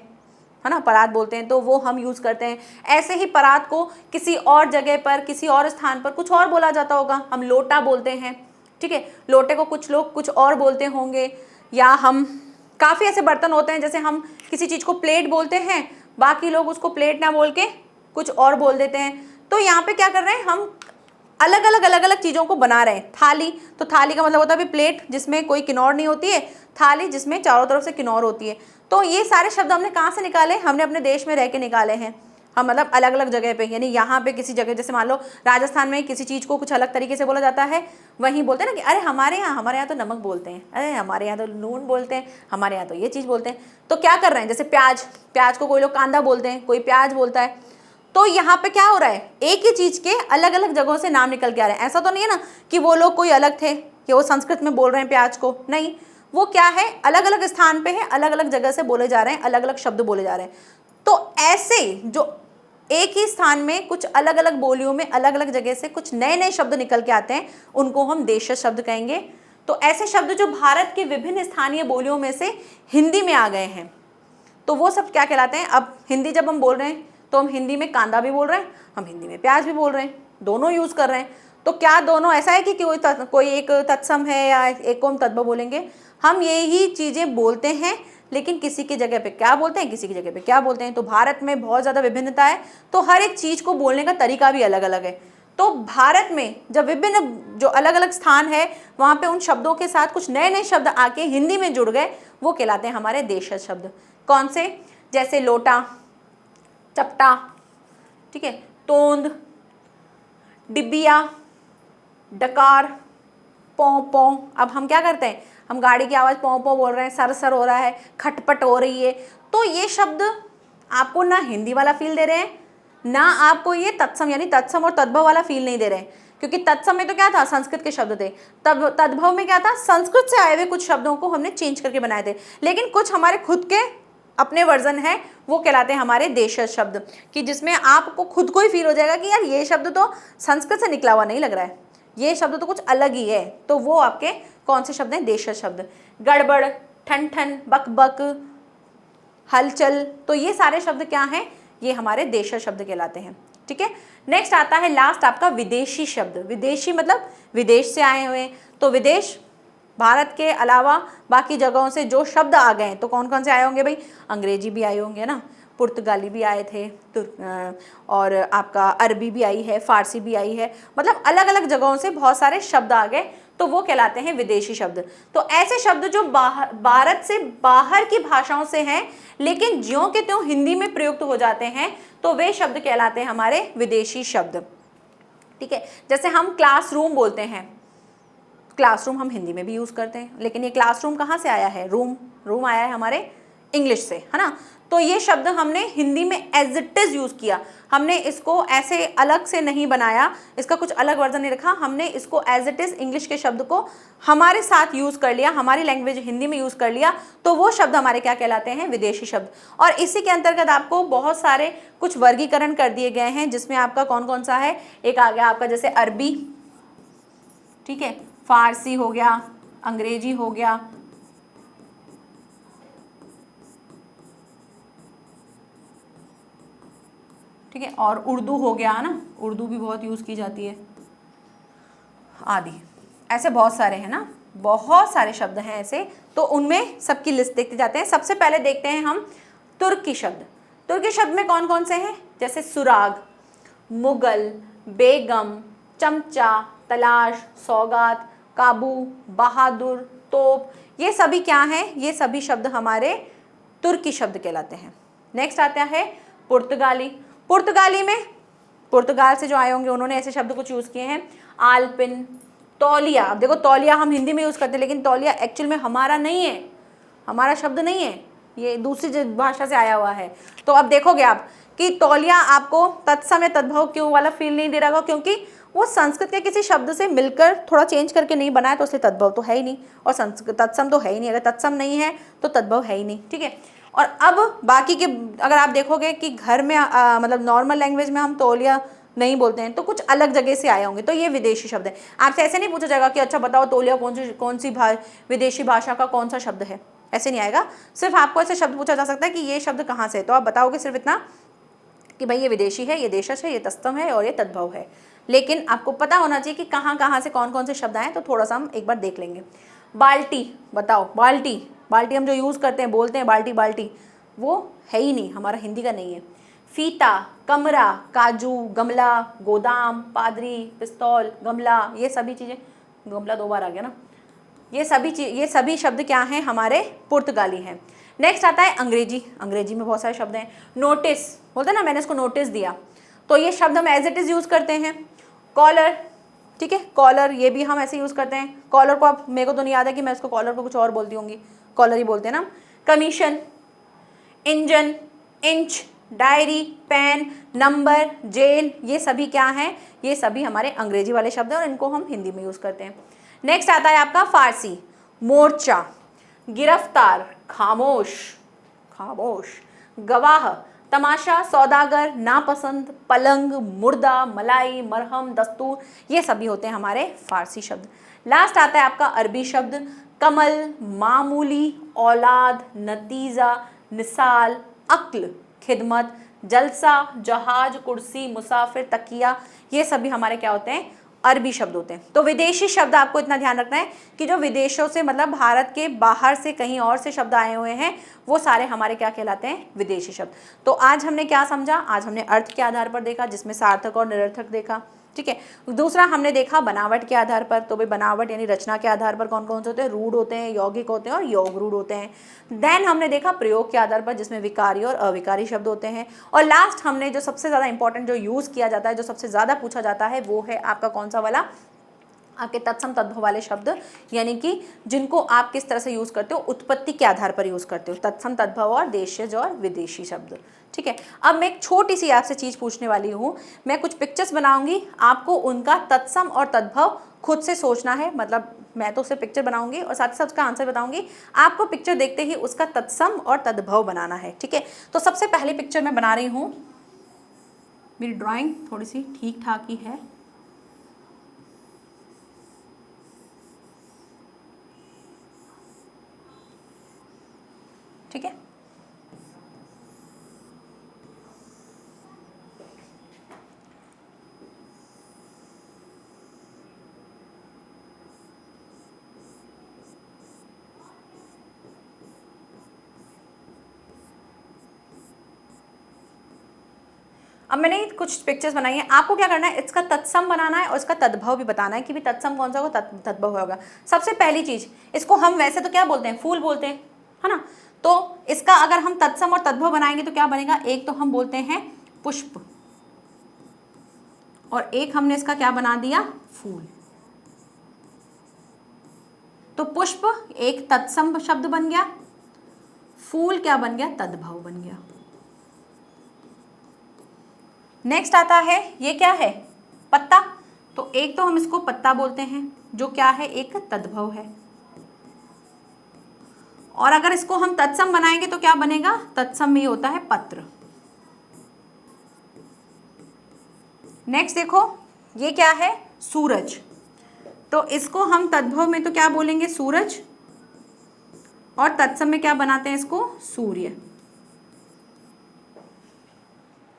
है ना, परात बोलते हैं, तो वो हम यूज़ करते हैं। ऐसे ही परात को किसी और जगह पर, किसी और स्थान पर कुछ और बोला जाता होगा, हम लोटा बोलते हैं, ठीक है। लोटे को कुछ लोग कुछ और बोलते होंगे, या हम काफ़ी ऐसे बर्तन होते हैं, जैसे हम किसी चीज़ को प्लेट बोलते हैं, बाकी लोग उसको प्लेट ना बोल के कुछ और बोल देते हैं। तो यहाँ पे क्या कर रहे हैं, हम अलग अलग चीज़ों को बना रहे हैं। थाली, तो थाली का मतलब होता है प्लेट जिसमें कोई किनौर नहीं होती है, थाली जिसमें चारों तरफ से किनौर होती है। तो ये सारे शब्द हमने कहाँ से निकाले, हमने अपने देश में रह के निकाले हैं हम, मतलब अलग अलग जगह पे, यानी यहाँ पे किसी जगह, जैसे मान लो राजस्थान में किसी चीज़ को कुछ अलग तरीके से बोला जाता है, वहीं बोलते हैं ना कि अरे हमारे यहाँ तो नमक बोलते हैं, अरे हमारे यहाँ तो नून बोलते हैं, हमारे यहाँ तो ये चीज़ बोलते हैं। तो क्या कर रहे हैं, जैसे प्याज, प्याज को कोई लोग कांदा बोलते हैं, कोई प्याज बोलता है। तो यहाँ पे क्या हो रहा है, एक ही चीज़ के अलग अलग जगहों से नाम निकल के आ रहे हैं। ऐसा तो नहीं है ना कि वो लोग कोई अलग थे, कि वो संस्कृत में बोल रहे हैं प्याज को, नहीं, वो क्या है, अलग अलग स्थान पे है, अलग अलग जगह से बोले जा रहे हैं, अलग अलग शब्द बोले जा रहे हैं। तो ऐसे जो एक ही स्थान में कुछ अलग अलग बोलियों में अलग अलग जगह से कुछ नए नए शब्द निकल के आते हैं, उनको हम देशज शब्द कहेंगे। तो ऐसे शब्द जो भारत के विभिन्न स्थानीय बोलियों में से हिंदी में आ गए हैं, तो वो सब क्या कहलाते हैं। अब हिंदी जब हम बोल रहे हैं, तो हम हिंदी में कांदा भी बोल रहे हैं, हम हिंदी में प्याज भी बोल रहे हैं, दोनों यूज़ कर रहे हैं। तो क्या दोनों ऐसा है कि कोई एक तत्सम है या एक को हम तद्भव बोलेंगे, हम यही चीज़ें बोलते हैं, लेकिन किसी की जगह पे क्या बोलते हैं, किसी की जगह पे क्या बोलते हैं। तो भारत में बहुत ज़्यादा विभिन्नता है, तो हर एक चीज़ को बोलने का तरीका भी अलग अलग है। तो भारत में जब विभिन्न जो अलग अलग स्थान है, वहाँ पे उन शब्दों के साथ कुछ नए नए शब्द आके हिंदी में जुड़ गए, वो कहलाते हैं हमारे देशज शब्द। कौन से, जैसे लोटा, चपटा, ठीक है, तोंद, डिबिया, डकार, पौ पौ। अब हम क्या करते हैं, हम गाड़ी की आवाज़ पौ पौ बोल रहे हैं, सर सर हो रहा है, खटपट हो रही है। तो ये शब्द आपको ना हिंदी वाला फील दे रहे हैं, ना आपको ये तत्सम यानी तत्सम और तद्भव वाला फील नहीं दे रहे हैं, क्योंकि तत्सम में तो क्या था, संस्कृत के शब्द थे, तब तद्भव में क्या था, संस्कृत से आए हुए कुछ शब्दों को हमने चेंज करके बनाए थे, लेकिन कुछ हमारे खुद के अपने वर्जन है, वो कहलाते हैं हमारे देशज शब्द, कि जिसमें आपको खुद को ही फील हो जाएगा कि यार ये शब्द तो संस्कृत से निकला हुआ नहीं लग रहा है, ये शब्द तो कुछ अलग ही है। तो वो आपके कौन से शब्द हैं? देशज शब्द। गड़बड़, ठन ठन, बक बक, हलचल, तो ये सारे शब्द क्या हैं? ये हमारे देशज शब्द कहलाते हैं। ठीक है, नेक्स्ट आता है लास्ट आपका विदेशी शब्द। विदेशी मतलब विदेश से आए हुए, तो विदेश भारत के अलावा बाकी जगहों से जो शब्द आ गए तो कौन कौन से आए होंगे भाई? अंग्रेजी भी आए होंगे ना, पुर्तगाली भी आए थे, और आपका अरबी भी आई है, फारसी भी आई है, मतलब अलग अलग जगहों से बहुत सारे शब्द आ गए, तो वो कहलाते हैं विदेशी शब्द। तो ऐसे शब्द जो भारत से बाहर की भाषाओं से हैं लेकिन ज्यों के त्यों हिंदी में प्रयुक्त हो जाते हैं, तो वे शब्द कहलाते हैं हमारे विदेशी शब्द। ठीक है, जैसे हम क्लासरूम बोलते हैं, क्लासरूम हम हिंदी में भी यूज करते हैं, लेकिन ये क्लासरूम कहाँ से आया है? रूम आया है हमारे इंग्लिश से, है ना। तो ये शब्द हमने हिंदी में एज इट इज यूज किया, हमने इसको ऐसे अलग से नहीं बनाया, इसका कुछ अलग वर्जन नहीं रखा, हमने इसको एज इट इज इंग्लिश के शब्द को हमारे साथ यूज कर लिया, हमारी लैंग्वेज हिंदी में यूज कर लिया, तो वो शब्द हमारे क्या कहलाते हैं? विदेशी शब्द। और इसी के अंतर्गत आपको बहुत सारे कुछ वर्गीकरण कर दिए गए हैं, जिसमें आपका कौन कौन सा है? एक आ गया आपका जैसे अरबी, ठीक है, फारसी हो गया, अंग्रेजी हो गया, ठीक है, और उर्दू हो गया, है ना, उर्दू भी बहुत यूज़ की जाती है, आदि। ऐसे बहुत सारे हैं ना, बहुत सारे शब्द हैं ऐसे, तो उनमें सबकी लिस्ट देखते जाते हैं। सबसे पहले देखते हैं हम तुर्की शब्द। तुर्की शब्द में कौन कौन से हैं? जैसे सुराग, मुगल, बेगम, चमचा, तलाश, सौगात, काबू, बहादुर, तोप, ये सभी क्या हैं? ये सभी शब्द हमारे तुर्की शब्द कहलाते हैं। नेक्स्ट आता है पुर्तगाली। पुर्तगाली में पुर्तगाल से जो आए होंगे उन्होंने ऐसे शब्द कुछ यूज़ किए हैं, आलपिन, तौलिया। अब देखो तौलिया हम हिंदी में यूज़ करते हैं, लेकिन तौलिया एक्चुअल में हमारा नहीं है, हमारा शब्द नहीं है, ये दूसरी भाषा से आया हुआ है। तो अब देखोगे आप कि तौलिया आपको तत्सम या तद्भव क्यों वाला फील नहीं दे रहा, क्योंकि वो संस्कृत के किसी शब्द से मिलकर थोड़ा चेंज करके नहीं बनाया, तो उससे तद्भव तो है ही नहीं, और संस्कृत तत्सम तो है ही नहीं। अगर तत्सम नहीं है तो तद्भव है ही नहीं। ठीक है, और अब बाकी के अगर आप देखोगे कि घर में मतलब नॉर्मल लैंग्वेज में हम तौलिया नहीं बोलते हैं, तो कुछ अलग जगह से आए होंगे, तो ये विदेशी शब्द है। आपसे ऐसे नहीं पूछा जाएगा कि अच्छा बताओ तौलिया कौन सी विदेशी भाषा का कौन सा शब्द है, ऐसे नहीं आएगा। सिर्फ आपको ऐसे शब्द पूछा जा सकता है कि ये शब्द कहाँ से है, तो आप बताओगे सिर्फ इतना कि भाई ये विदेशी है, ये देशज है, ये तत्सम है और ये तद्भव है। लेकिन आपको पता होना चाहिए कि कहाँ कहाँ से कौन कौन से शब्द आए, तो थोड़ा सा हम एक बार देख लेंगे। बाल्टी, बताओ बाल्टी, बाल्टी हम जो यूज़ करते हैं, बोलते हैं बाल्टी बाल्टी, वो है ही नहीं, हमारा हिंदी का नहीं है। फीता, कमरा, काजू, गमला, गोदाम, पादरी, पिस्तौल, गमला, ये सभी चीज़ें, गमला 2 बार आ गया ना, ये सभी शब्द क्या हैं? हमारे पुर्तगाली हैं। नेक्स्ट आता है अंग्रेजी। अंग्रेजी में बहुत सारे शब्द हैं। नोटिस बोलते हैं ना, मैंने इसको नोटिस दिया, तो ये शब्द हम एज इट इज़ यूज़ करते हैं। कॉलर, ठीक है, कॉलर ये भी हम ऐसे यूज़ करते हैं। कॉलर को आप, मेरे को तो नहीं याद है कि मैं इसको कॉलर को कुछ और बोलती होंगी, कॉलर ही बोलते हैं ना। Commission, engine, inch, diary, pen, number, jail, ये सभी क्या हैं? ये सभी हमारे अंग्रेजी वाले शब्द हैं और इनको हम हिंदी में यूज़ करते हैं। नेक्स्ट आता है आपका फारसी। मोर्चा, गिरफ्तार, खामोश, खामोश, गवाह, तमाशा, सौदागर, नापसंद, पलंग, मुर्दा, मलाई, मरहम, दस्तूर, ये सभी होते हैं हमारे फारसी शब्द। लास्ट आता है आपका अरबी शब्द। कमल, मामूली, औलाद, नतीजा, मिसाल, अक्ल, खिदमत, जलसा, जहाज, कुर्सी, मुसाफिर, तकिया, ये सभी हमारे क्या होते हैं? अरबी शब्द होते हैं। तो विदेशी शब्द आपको इतना ध्यान रखना है कि जो विदेशों से मतलब भारत के बाहर से कहीं और से शब्द आए हुए हैं, वो सारे हमारे क्या कहलाते हैं? विदेशी शब्द। तो आज हमने क्या समझा? आज हमने अर्थ के आधार पर देखा, जिसमें सार्थक और निरर्थक देखा, ठीक है। दूसरा हमने देखा बनावट के आधार पर, तो भाई बनावट यानी रचना के आधार पर कौन कौन से होते हैं? रूढ़ होते हैं, यौगिक होते हैं और योग रूढ़ होते हैं। देन हमने देखा प्रयोग के आधार पर, जिसमें विकारी और अविकारी शब्द होते हैं। और लास्ट हमने जो सबसे ज़्यादा इंपॉर्टेंट जो यूज़ किया जाता है, जो सबसे ज़्यादा पूछा जाता है, वो है आपका कौन सा वाला? आपके तत्सम तद्भव वाले शब्द, यानी कि जिनको आप किस तरह से यूज़ करते हो, उत्पत्ति के आधार पर यूज़ करते हो, तत्सम तद्भव और देशज और विदेशी शब्द, ठीक है। अब मैं एक छोटी सी आपसे चीज़ पूछने वाली हूँ, मैं कुछ पिक्चर्स बनाऊंगी, आपको उनका तत्सम और तद्भव खुद से सोचना है, मतलब मैं तो उससे पिक्चर बनाऊंगी और साथ ही साथ उसका आंसर बताऊंगी, आपको पिक्चर देखते ही उसका तत्सम और तद्भव बनाना है, ठीक है। तो सबसे पहली पिक्चर मैं बना रही हूँ, मेरी ड्राइंग थोड़ी सी ठीक ठाक ही है। अब मैंने कुछ पिक्चर्स बनाई हैं, आपको क्या करना है, इसका तत्सम बनाना है और इसका तद्भव भी बताना है कि भी तत्सम कौन सा होगा, तद्भव होगा। सबसे पहली चीज, इसको हम वैसे तो क्या बोलते हैं, फूल बोलते हैं, है ना। तो इसका अगर हम तत्सम और तद्भव बनाएंगे तो क्या बनेगा, एक तो हम बोलते हैं पुष्प और एक हमने इसका क्या बना दिया, फूल। तो पुष्प एक तत्सम शब्द बन गया, फूल क्या बन गया, तद्भव बन गया। नेक्स्ट आता है, ये क्या है, पत्ता। तो एक तो हम इसको पत्ता बोलते हैं जो क्या है, एक तद्भव है। और अगर इसको हम तत्सम बनाएंगे तो क्या बनेगा, तत्सम में होता है पत्र। नेक्स्ट देखो, ये क्या है, सूरज। तो इसको हम तद्भव में तो क्या बोलेंगे, सूरज, और तत्सम में क्या बनाते हैं इसको, सूर्य।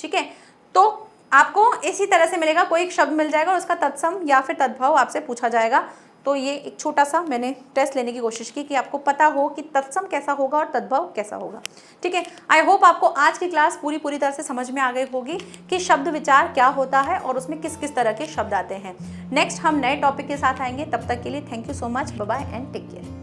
ठीक है, तो आपको इसी तरह से मिलेगा, कोई एक शब्द मिल जाएगा और उसका तत्सम या फिर तद्भव आपसे पूछा जाएगा। तो ये एक छोटा सा मैंने टेस्ट लेने की कोशिश की कि आपको पता हो कि तत्सम कैसा होगा और तद्भव कैसा होगा। ठीक है, आई होप आपको आज की क्लास पूरी तरह से समझ में आ गई होगी कि शब्द विचार क्या होता है और उसमें किस किस तरह के शब्द आते हैं। नेक्स्ट हम नए टॉपिक के साथ आएंगे, तब तक के लिए thank you so much, bye bye and take care.